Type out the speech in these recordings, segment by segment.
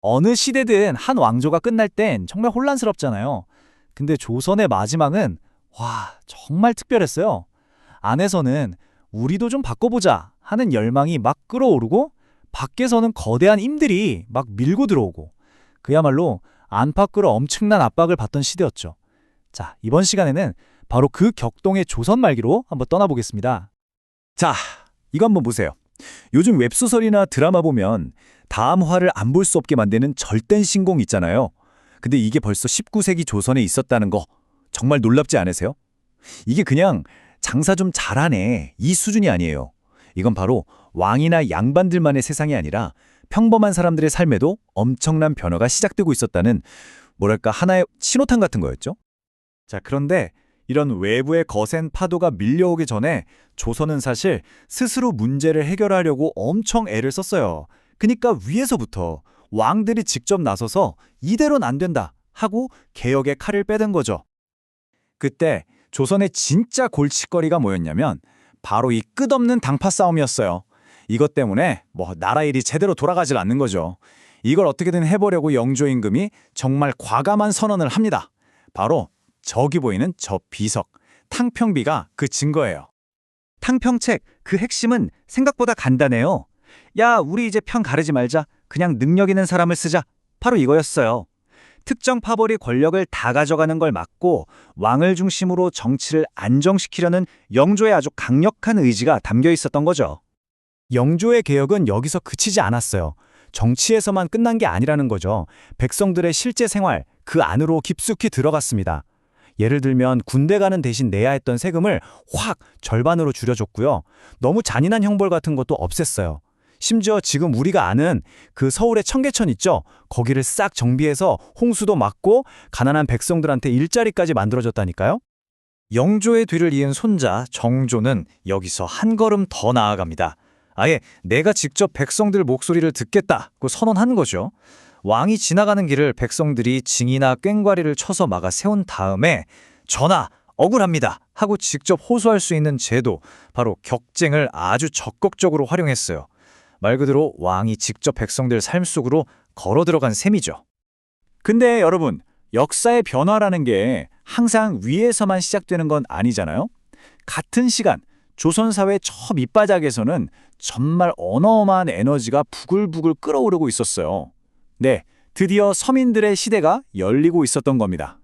어느 시대든 한 왕조가 끝날 땐 정말 혼란스럽잖아요. 근데 조선의 마지막은 와, 정말 특별했어요. 안에서는 우리도 좀 바꿔보자 하는 열망이 막 끌어오르고 밖에서는 거대한 힘들이 막 밀고 들어오고 그야말로 안팎으로 엄청난 압박을 받던 시대였죠. 자, 이번 시간에는 바로 그 격동의 조선 말기로 한번 떠나보겠습니다. 자, 이거 한번 보세요. 요즘 웹소설이나 드라마 보면 다음 화를 안 볼 수 없게 만드는 절대 신공 있잖아요. 근데 이게 벌써 19세기 조선에 있었다는 거 정말 놀랍지 않으세요? 이게 그냥 장사 좀 잘하네 이 수준이 아니에요. 이건 바로 왕이나 양반들만의 세상이 아니라 평범한 사람들의 삶에도 엄청난 변화가 시작되고 있었다는 뭐랄까 하나의 신호탄 같은 거였죠. 자, 그런데 이런 외부의 거센 파도가 밀려오기 전에 조선은 사실 스스로 문제를 해결하려고 엄청 애를 썼어요. 그러니까 위에서부터 왕들이 직접 나서서 이대로는 안 된다 하고 개혁의 칼을 빼든 거죠. 그때 조선의 진짜 골칫거리가 뭐였냐면 바로 이 끝없는 당파 싸움이었어요. 이것 때문에 나라 일이 제대로 돌아가질 않는 거죠. 이걸 어떻게든 해보려고 영조 임금이 정말 과감한 선언을 합니다. 바로 저기 보이는 저 비석, 탕평비가 그 증거예요. 탕평책 그 핵심은 생각보다 간단해요. 야, 우리 이제 편 가르지 말자. 그냥 능력 있는 사람을 쓰자. 바로 이거였어요. 특정 파벌이 권력을 다 가져가는 걸 막고 왕을 중심으로 정치를 안정시키려는 영조의 아주 강력한 의지가 담겨 있었던 거죠. 영조의 개혁은 여기서 그치지 않았어요. 정치에서만 끝난 게 아니라는 거죠. 백성들의 실제 생활, 그 안으로 깊숙이 들어갔습니다. 예를 들면 군대 가는 대신 내야 했던 세금을 확 절반으로 줄여줬고요. 너무 잔인한 형벌 같은 것도 없앴어요. 심지어 지금 우리가 아는 그 서울의 청계천 있죠? 거기를 싹 정비해서 홍수도 막고 가난한 백성들한테 일자리까지 만들어줬다니까요? 영조의 뒤를 이은 손자 정조는 여기서 한 걸음 더 나아갑니다. 아예 내가 직접 백성들 목소리를 듣겠다고 선언한 거죠. 왕이 지나가는 길을 백성들이 징이나 꽹과리를 쳐서 막아 세운 다음에 전하, 억울합니다 하고 직접 호소할 수 있는 제도, 바로 격쟁을 아주 적극적으로 활용했어요. 말 그대로 왕이 직접 백성들 삶 속으로 걸어 들어간 셈이죠. 근데 여러분, 역사의 변화라는 게 항상 위에서만 시작되는 건 아니잖아요? 같은 시간, 조선사회 저 밑바닥에서는 정말 어마어마한 에너지가 부글부글 끓어오르고 있었어요. 네, 드디어 서민들의 시대가 열리고 있었던 겁니다.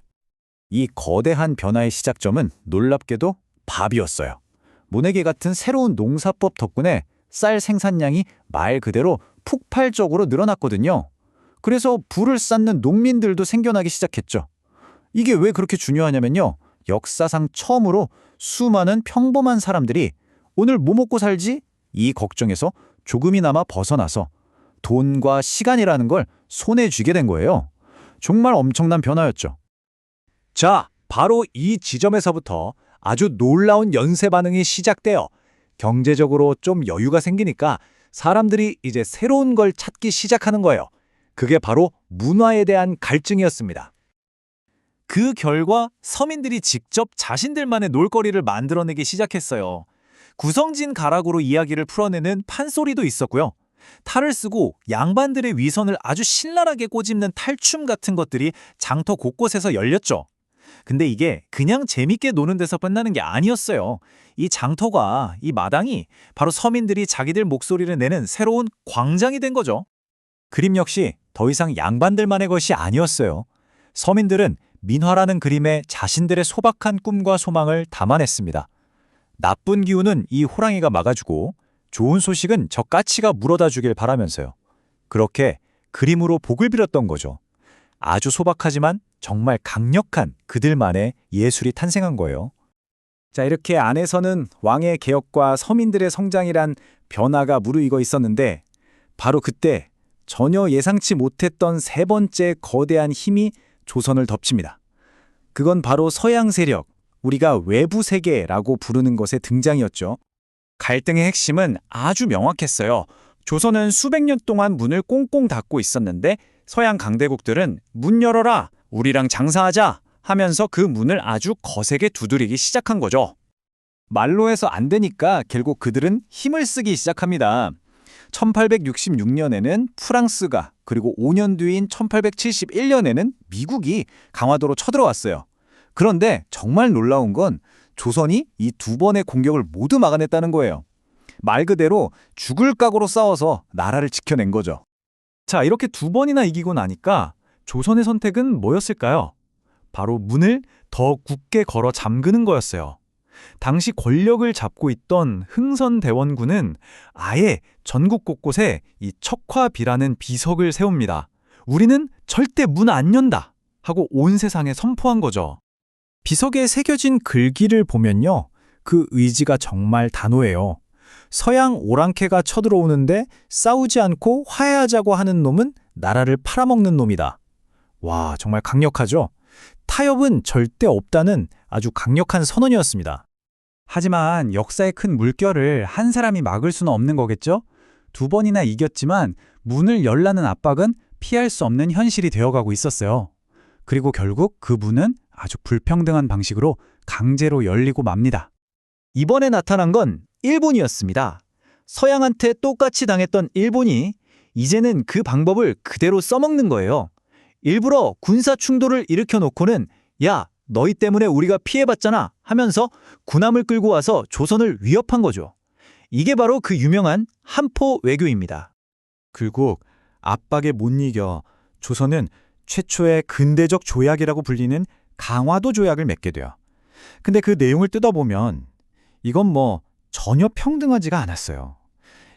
이 거대한 변화의 시작점은 놀랍게도 밥이었어요. 모내기 같은 새로운 농사법 덕분에 쌀 생산량이 말 그대로 폭발적으로 늘어났거든요. 그래서 부를 쌓는 농민들도 생겨나기 시작했죠. 이게 왜 그렇게 중요하냐면요. 역사상 처음으로 수많은 평범한 사람들이 오늘 뭐 먹고 살지? 이 걱정에서 조금이나마 벗어나서 돈과 시간이라는 걸 손에 쥐게 된 거예요. 정말 엄청난 변화였죠. 자, 바로 이 지점에서부터 아주 놀라운 연쇄 반응이 시작돼요. 경제적으로 좀 여유가 생기니까 사람들이 이제 새로운 걸 찾기 시작하는 거예요. 그게 바로 문화에 대한 갈증이었습니다. 그 결과 서민들이 직접 자신들만의 놀거리를 만들어내기 시작했어요. 구성진 가락으로 이야기를 풀어내는 판소리도 있었고요. 탈을 쓰고 양반들의 위선을 아주 신랄하게 꼬집는 탈춤 같은 것들이 장터 곳곳에서 열렸죠. 근데 이게 그냥 재밌게 노는 데서 끝나는 게 아니었어요. 이 장터가, 이 마당이 바로 서민들이 자기들 목소리를 내는 새로운 광장이 된 거죠. 그림 역시 더 이상 양반들만의 것이 아니었어요. 서민들은 민화라는 그림에 자신들의 소박한 꿈과 소망을 담아냈습니다. 나쁜 기운은 이 호랑이가 막아주고 좋은 소식은 저 까치가 물어다 주길 바라면서요. 그렇게 그림으로 복을 빌었던 거죠. 아주 소박하지만 정말 강력한 그들만의 예술이 탄생한 거예요. 자, 이렇게 안에서는 왕의 개혁과 서민들의 성장이란 변화가 무르익어 있었는데 바로 그때 전혀 예상치 못했던 세 번째 거대한 힘이 조선을 덮칩니다. 그건 바로 서양 세력, 우리가 외부 세계라고 부르는 것의 등장이었죠. 갈등의 핵심은 아주 명확했어요. 조선은 수백 년 동안 문을 꽁꽁 닫고 있었는데 서양 강대국들은 문 열어라, 우리랑 장사하자 하면서 그 문을 아주 거세게 두드리기 시작한 거죠. 말로 해서 안 되니까 결국 그들은 힘을 쓰기 시작합니다. 1866년에는 프랑스가 그리고 5년 뒤인 1871년에는 미국이 강화도로 쳐들어왔어요. 그런데 정말 놀라운 건 조선이 이 두 번의 공격을 모두 막아냈다는 거예요. 말 그대로 죽을 각오로 싸워서 나라를 지켜낸 거죠. 자, 이렇게 두 번이나 이기고 나니까 조선의 선택은 뭐였을까요? 바로 문을 더 굳게 걸어 잠그는 거였어요. 당시 권력을 잡고 있던 흥선대원군은 아예 전국 곳곳에 이 척화비라는 비석을 세웁니다. 우리는 절대 문 안 연다 하고 온 세상에 선포한 거죠. 비석에 새겨진 글귀를 보면요. 그 의지가 정말 단호해요. 서양 오랑캐가 쳐들어오는데 싸우지 않고 화해하자고 하는 놈은 나라를 팔아먹는 놈이다. 와, 정말 강력하죠? 타협은 절대 없다는 아주 강력한 선언이었습니다. 하지만 역사의 큰 물결을 한 사람이 막을 수는 없는 거겠죠? 두 번이나 이겼지만 문을 열라는 압박은 피할 수 없는 현실이 되어가고 있었어요. 그리고 결국 그 문은 아주 불평등한 방식으로 강제로 열리고 맙니다. 이번에 나타난 건 일본이었습니다. 서양한테 똑같이 당했던 일본이 이제는 그 방법을 그대로 써먹는 거예요. 일부러 군사 충돌을 일으켜 놓고는 야, 너희 때문에 우리가 피해봤잖아 하면서 군함을 끌고 와서 조선을 위협한 거죠. 이게 바로 그 유명한 한포 외교입니다. 결국 압박에 못 이겨 조선은 최초의 근대적 조약이라고 불리는 강화도 조약을 맺게 돼요. 근데 그 내용을 뜯어보면 이건 전혀 평등하지가 않았어요.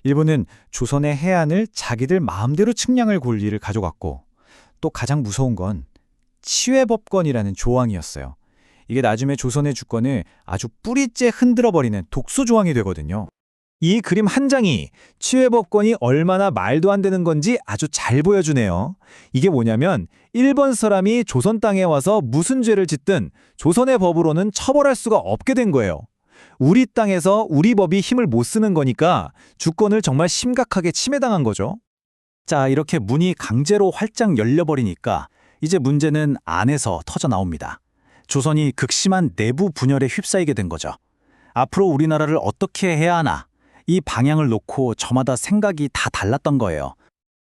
일본은 조선의 해안을 자기들 마음대로 측량할 권리를 가져갔고 또 가장 무서운 건 치외법권이라는 조항이었어요. 이게 나중에 조선의 주권을 아주 뿌리째 흔들어버리는 독소 조항이 되거든요. 이 그림 한 장이 치외법권이 얼마나 말도 안 되는 건지 아주 잘 보여주네요. 이게 뭐냐면 일본 사람이 조선 땅에 와서 무슨 죄를 짓든 조선의 법으로는 처벌할 수가 없게 된 거예요. 우리 땅에서 우리 법이 힘을 못 쓰는 거니까 주권을 정말 심각하게 침해당한 거죠. 자, 이렇게 문이 강제로 활짝 열려버리니까 이제 문제는 안에서 터져 나옵니다. 조선이 극심한 내부 분열에 휩싸이게 된 거죠. 앞으로 우리나라를 어떻게 해야 하나? 이 방향을 놓고 저마다 생각이 다 달랐던 거예요.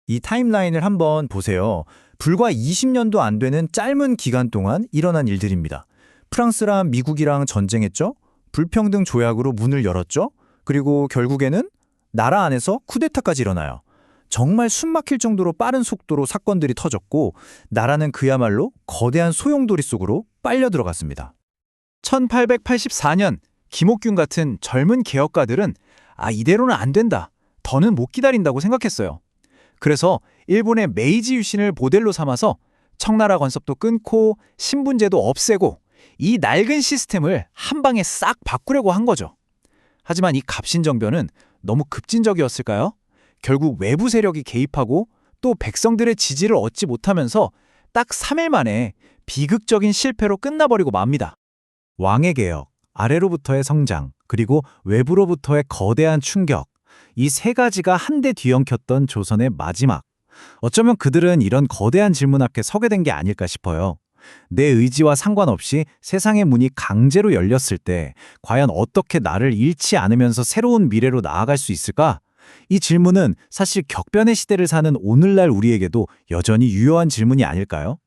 이 타임라인을 한번 보세요. 불과 20년도 안 되는 짧은 기간 동안 일어난 일들입니다. 프랑스랑 미국이랑 전쟁했죠? 불평등 조약으로 문을 열었죠? 그리고 결국에는 나라 안에서 쿠데타까지 일어나요. 정말 숨막힐 정도로 빠른 속도로 사건들이 터졌고 나라는 그야말로 거대한 소용돌이 속으로 빨려 들어갔습니다. 1884년 김옥균 같은 젊은 개혁가들은 이대로는 안 된다. 더는 못 기다린다고 생각했어요. 그래서 일본의 메이지 유신을 모델로 삼아서 청나라 건섭도 끊고 신분제도 없애고 이 낡은 시스템을 한 방에 싹 바꾸려고 한 거죠. 하지만 이 갑신정변은 너무 급진적이었을까요? 결국 외부 세력이 개입하고 또 백성들의 지지를 얻지 못하면서 딱 3일 만에 비극적인 실패로 끝나버리고 맙니다. 왕의 개혁, 아래로부터의 성장, 그리고 외부로부터의 거대한 충격, 이 세 가지가 한데 뒤엉켰던 조선의 마지막. 어쩌면 그들은 이런 거대한 질문 앞에 서게 된 게 아닐까 싶어요. 내 의지와 상관없이 세상의 문이 강제로 열렸을 때 과연 어떻게 나를 잃지 않으면서 새로운 미래로 나아갈 수 있을까? 이 질문은 사실 격변의 시대를 사는 오늘날 우리에게도 여전히 유효한 질문이 아닐까요?